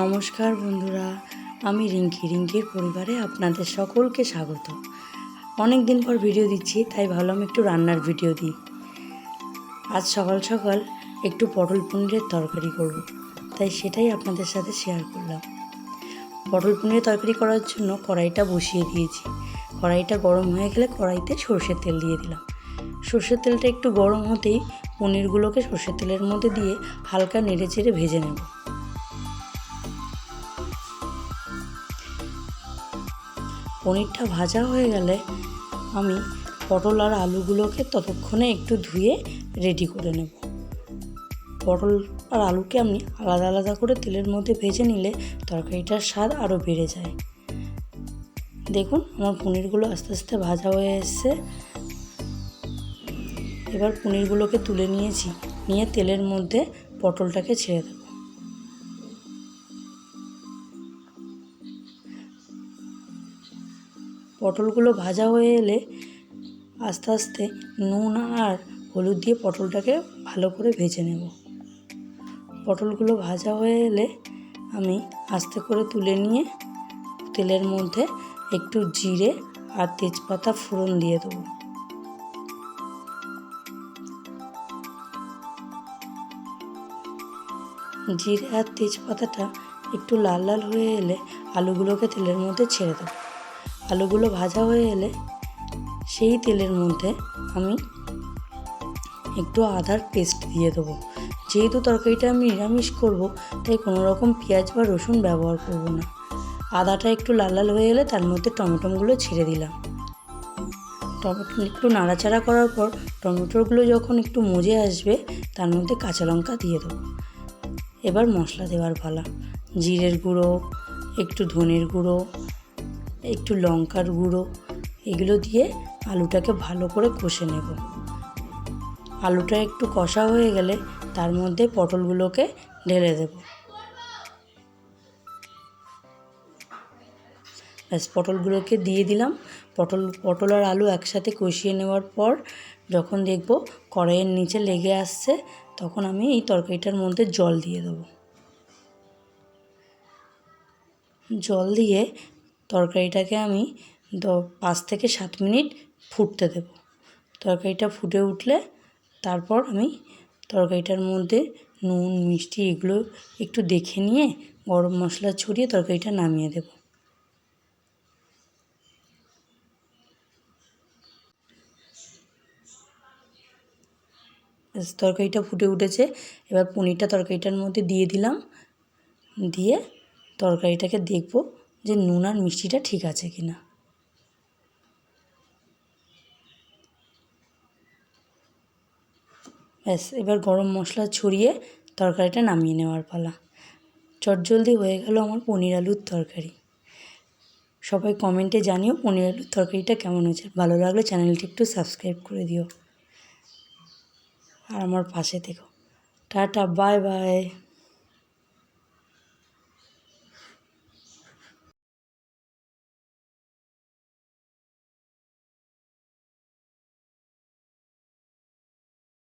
নমস্কার বন্ধুরা, আমি রিঙ্কির পরিবারে আপনাদের সকলকে স্বাগত। অনেক দিন পর ভিডিও দিচ্ছি, তাই ভাবলাম একটু রান্নার ভিডিও দিই। আজ সকাল সকাল একটু পটল পনিরের তরকারি করব, তাই সেটাই আপনাদের সাথে শেয়ার করলাম। পটল পনিরের তরকারি করার জন্য কড়াইটা বসিয়ে দিয়েছি। কড়াইটা গরম হয়ে গেলে কড়াইতে সর্ষের তেল দিয়ে দিলাম। সর্ষের তেলটা একটু গরম হতেই পনিরগুলোকে সর্ষের তেলের মধ্যে দিয়ে হালকা নেড়ে চেড়ে ভেজে নেব। পনিরটা ভাজা হয়ে গেলে আমি পটল আর আলুগুলোকে ততক্ষণে একটু ধুয়ে রেডি করে নেব। পটল আর আলুকে আমি আলাদা আলাদা করে তেলের মধ্যে ভেজে নিলে তরকারিটার স্বাদ আরও বেড়ে যায়। দেখুন, আমার পনিরগুলো আস্তে আস্তে ভাজা হয়ে এসছে। এবার পনিরগুলোকে তুলে নিয়েছি, নিয়ে তেলের মধ্যে পটলটাকে ছেড়ে দেব। পটলগুলো ভাজা হয়ে এলে আস্তে আস্তে নুন আর হলুদ দিয়ে পটলটাকে ভালো করে ভেজে নেব। পটলগুলো ভাজা হয়ে এলে আমি আস্তে করে তুলে নিয়ে তেলের মধ্যে একটু জিরে আর তেজপাতা ফোড়ন দিয়ে দেবো। জিরে আর তেজপাতাটা একটু লাল লাল হয়ে এলে আলুগুলোকে তেলের মধ্যে ছেড়ে দেবো। আলুগুলো ভাজা হয়ে এলে সেই তেলের মধ্যে আমি একটু আদার পেস্ট দিয়ে দেবো। যেহেতু তরকারিটা আমি নিরামিষ করব, তাই কোনো রকম পেঁয়াজ বা রসুন ব্যবহার করব না। আদাটা একটু লাল লাল হয়ে এলে তার মধ্যে টমেটোগুলো ছেড়ে দিলাম। টমেটো একটু নাড়াচাড়া করার পর টমেটোগুলো যখন একটু মজে আসবে, তার মধ্যে কাঁচা লঙ্কা দিয়ে দেবো। এবার মশলা দেওয়ার পালা। জিরের গুঁড়ো, একটু ধনের গুঁড়ো, একটু লঙ্কার গুঁড়ো, এগুলো দিয়ে আলুটাকে ভালো করে কষে নেব। আলুটা একটু কষা হয়ে গেলে তার মধ্যে পটলগুলোকে ঢেলে দেব। ব্যাস, পটলগুলোকে দিয়ে দিলাম। পটল আর আলু একসাথে কষিয়ে নেওয়ার পর যখন দেখব কড়াইয়ের নিচে লেগে আসছে, তখন আমি এই তরকারিটার মধ্যে জল দিয়ে দেব। জল দিয়ে তরকারিটাকে আমি 5 থেকে 7 মিনিট ফুটতে দেব। তরকারিটা ফুটে উঠলে তারপর আমি তরকারিটার মধ্যে নুন মিষ্টি এগুলো একটু দেখে নিয়ে গরম মশলা ছড়িয়ে তরকারিটা নামিয়ে দেব। তরকারিটা ফুটে উঠেছে। এবার পনিরটা তরকারিটার মধ্যে দিয়ে দিলাম। দিয়ে তরকারিটাকে দেখব যে নুন আর মিষ্টিটা ঠিক আছে কিনা। ব্যাস, এবার গরম মশলা ছড়িয়ে তরকারিটা নামিয়ে নেওয়ার পালা। চটজলদি হয়ে গেল আমার পনির আলুর তরকারি। সবাই কমেন্টে জানিও পনির আলুর তরকারিটা কেমন হয়েছে। ভালো লাগলে চ্যানেলটি একটু সাবস্ক্রাইব করে দিও আর আমার পাশে থেকো। Tata, bye bye.